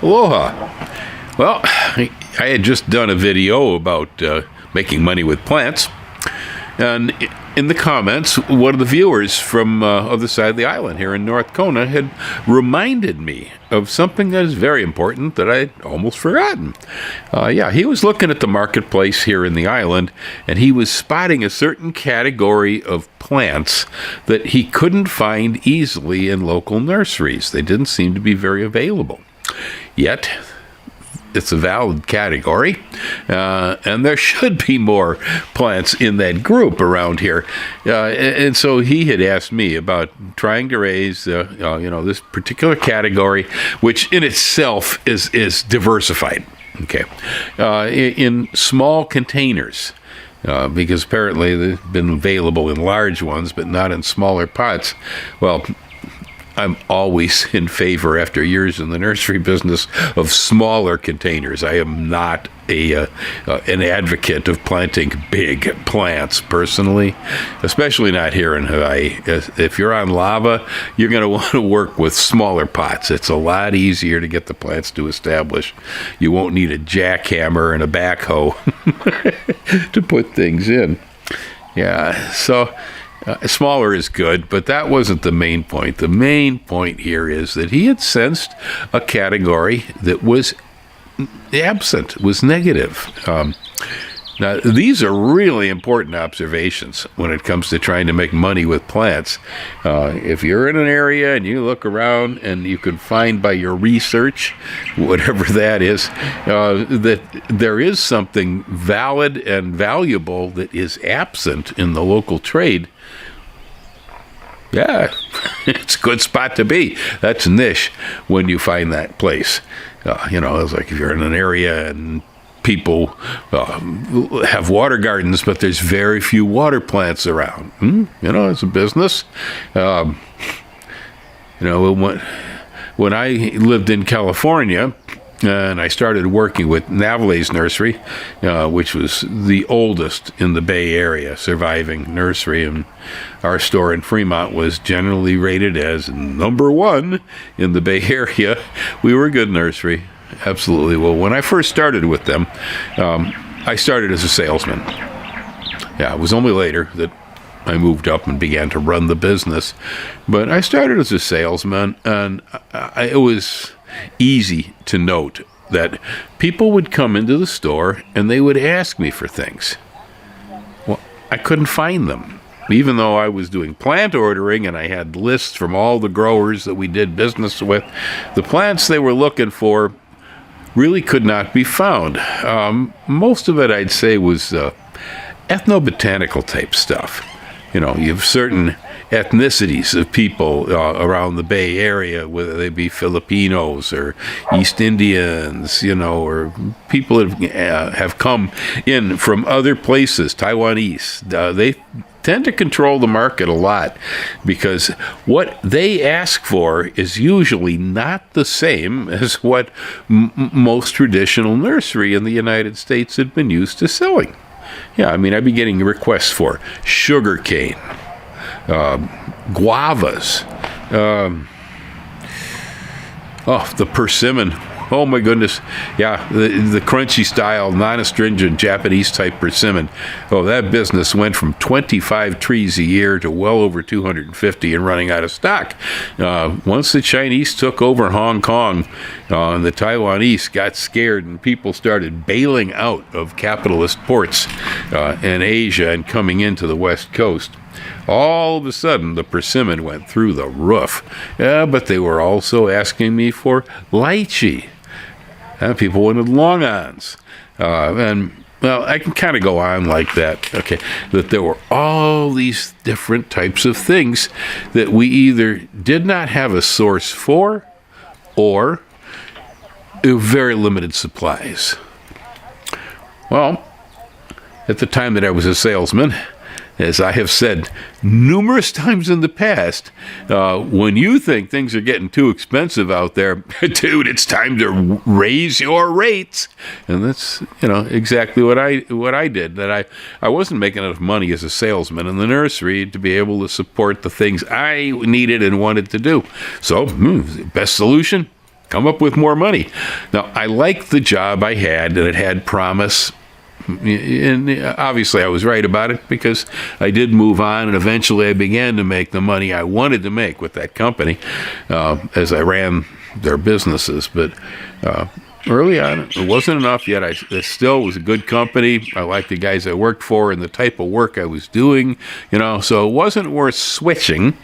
Aloha. Well, I had just done a video about making money with plants, and in the comments, one of the viewers from other side of the island here in North Kona had reminded me of something that is very important that I'd almost forgotten. He was looking at the marketplace here in the island, and he was spotting a certain category of plants that he couldn't find easily in local nurseries. They didn't seem to be very available. Yet, it's a valid category, and there should be more plants in that group around here. And so he had asked me about trying to raise, this particular category, which in itself is diversified. Okay, in small containers. Because apparently they've been available in large ones, but not in smaller pots. Well, I'm always in favor, after years in the nursery business, of smaller containers. I am not an advocate of planting big plants, personally, especially not here in Hawaii. If you're on lava, you're going to want to work with smaller pots. It's a lot easier to get the plants to establish. You won't need a jackhammer and a backhoe to put things in. Yeah, so smaller is good, but that wasn't the main point. The main point here is that he had sensed a category that was absent, was negative. Now, these are really important observations when it comes to trying to make money with plants. If you're in an area and you look around and you can find by your research, whatever that is, that there is something valid and valuable that is absent in the local trade, yeah, it's a good spot to be. That's niche when you find that place. It's like if you're in an area and people have water gardens, but there's very few water plants around. It's a business. When I lived in California, and I started working with Navale's Nursery, which was the oldest in the Bay Area surviving nursery, and our store in Fremont was generally rated as number one in the Bay Area. We were a good nursery, absolutely. Well, when I first started with them, I started as a salesman. Yeah, it was only later that I moved up and began to run the business, but I started as a salesman, and it was easy to note that people would come into the store and they would ask me for things. Well, I couldn't find them. Even though I was doing plant ordering and I had lists from all the growers that we did business with, the plants they were looking for really could not be found. Most of it, I'd say, was ethnobotanical type stuff. You have certain ethnicities of people around the Bay Area, whether they be Filipinos or East Indians, or people that have come in from other places, Taiwanese. They tend to control the market a lot because what they ask for is usually not the same as what most traditional nursery in the United States had been used to selling. Yeah, I'd be getting requests for sugar cane, guavas, the persimmon. Oh my goodness. Yeah, the crunchy style, non-astringent Japanese type persimmon. Oh, that business went from 25 trees a year to well over 250 and running out of stock. Once the Chinese took over Hong Kong, and the Taiwanese got scared and people started bailing out of capitalist ports in Asia and coming into the West Coast. All of a sudden, the persimmon went through the roof. But they were also asking me for lychee. People wanted long-ons. I can kind of go on like that. Okay, that there were all these different types of things that we either did not have a source for or very limited supplies. Well, at the time that I was a salesman, as I have said numerous times in the past, when you think things are getting too expensive out there, dude, it's time to raise your rates. And that's, exactly what I did. That I wasn't making enough money as a salesman in the nursery to be able to support the things I needed and wanted to do. So, best solution, come up with more money. Now, I liked the job I had, and it had promise. And obviously I was right about it, because I did move on, and eventually I began to make the money I wanted to make with that company as I ran their businesses. But early on, it wasn't enough yet. It still was a good company. I liked the guys I worked for and the type of work I was doing, so it wasn't worth switching.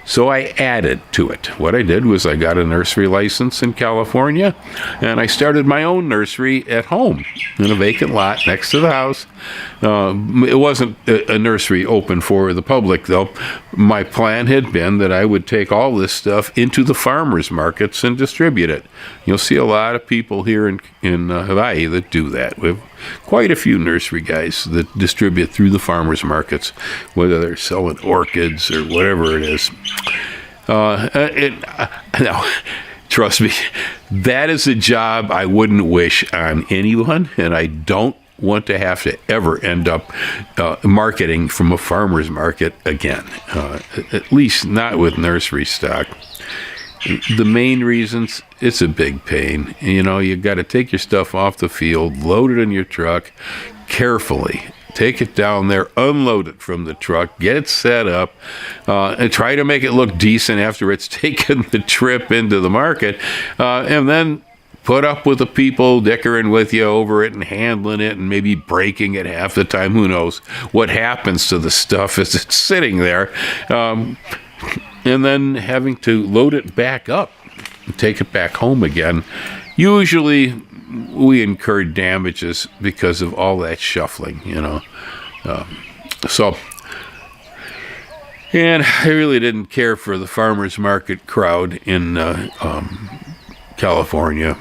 So I added to it. What I did was I got a nursery license in California, and I started my own nursery at home in a vacant lot next to the house. It wasn't a nursery open for the public, though. My plan had been that I would take all this stuff into the farmers markets and distribute it. You'll see a lot of people here in Hawaii that do that. We have quite a few nursery guys that distribute through the farmers markets, whether they're selling orchids or whatever it is. Now, trust me, that is a job I wouldn't wish on anyone, and I don't want to have to ever end up marketing from a farmer's market again, at least not with nursery stock. The main reasons, it's a big pain. You got to take your stuff off the field, load it in your truck carefully, take it down there, unload it from the truck, get it set up, and try to make it look decent after it's taken the trip into the market, and then put up with the people dickering with you over it and handling it and maybe breaking it half the time. Who knows what happens to the stuff as it's sitting there. And then having to load it back up and take it back home again. Usually we incur damages because of all that shuffling, So, and I really didn't care for the farmers market crowd in California.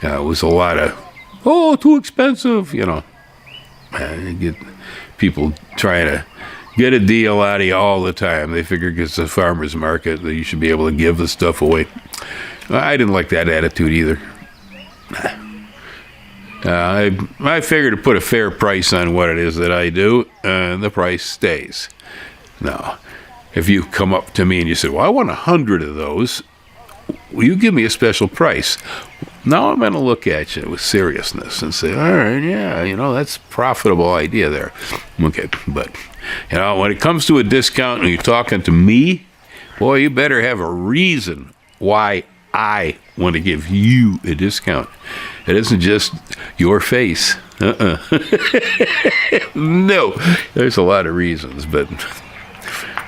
It was a lot of, too expensive, You get people trying to get a deal out of you all the time. They figure it's a farmer's market that you should be able to give the stuff away. I didn't like that attitude either. I figure to put a fair price on what it is that I do, and the price stays. Now, if you come up to me and you say, well, I want 100 of those, will you give me a special price? Now I'm going to look at you with seriousness and say, all right, yeah, that's a profitable idea there. Okay, but, when it comes to a discount and you're talking to me, boy, you better have a reason why I want to give you a discount. It isn't just your face. No, there's a lot of reasons, but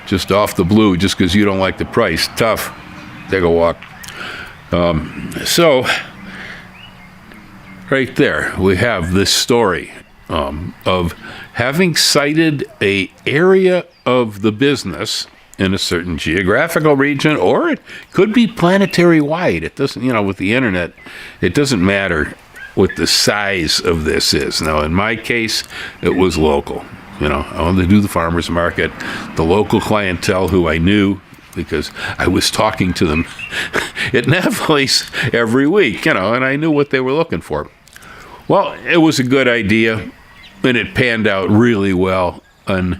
just off the blue, just because you don't like the price, tough. Take a walk. So, right there, we have this story of having cited a area of the business in a certain geographical region, or it could be planetary wide. It doesn't, with the internet, it doesn't matter what the size of this is. Now, in my case, it was local. I wanted to do the farmer's market, the local clientele who I knew, because I was talking to them at Netflix every week, and I knew what they were looking for. Well, it was a good idea, and it panned out really well, and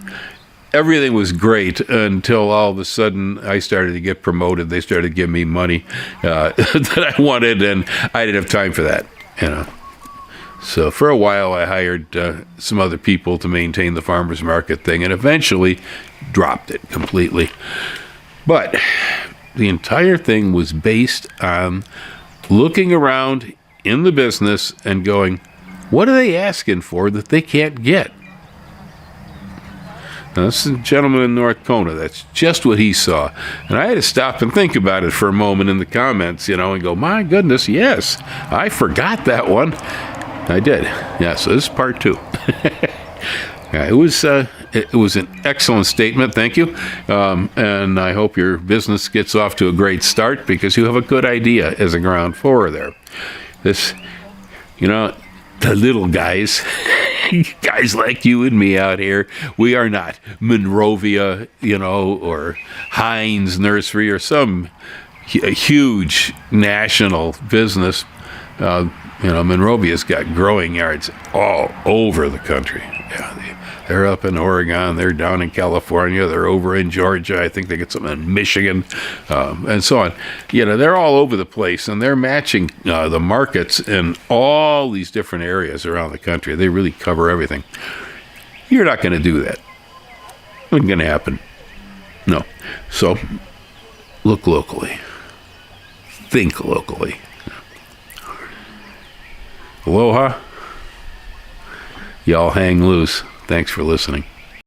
everything was great until all of a sudden I started to get promoted. They started giving me money that I wanted, and I didn't have time for that, So for a while, I hired some other people to maintain the farmer's market thing, and eventually dropped it completely. But the entire thing was based on looking around in the business and going, what are they asking for that they can't get? Now, this is a gentleman in North Kona. That's just what he saw. And I had to stop and think about it for a moment in the comments, and go, my goodness, yes, I forgot that one. I did. Yeah, so this is part 2. Yeah, it was an excellent statement. Thank you. And I hope your business gets off to a great start, because you have a good idea as a ground floor there. This, the little guys, guys like you and me out here, we are not Monrovia, or Heinz Nursery or some huge national business. Monrovia's got growing yards all over the country. Yeah, They're up in Oregon. They're down in California. They're over in Georgia. I think they get some in Michigan, and so on. They're all over the place, and they're matching the markets in all these different areas around the country. They really cover everything. You're not going to do that. Isn't going to happen. No. So look locally. Think locally. Aloha. Y'all hang loose. Thanks for listening.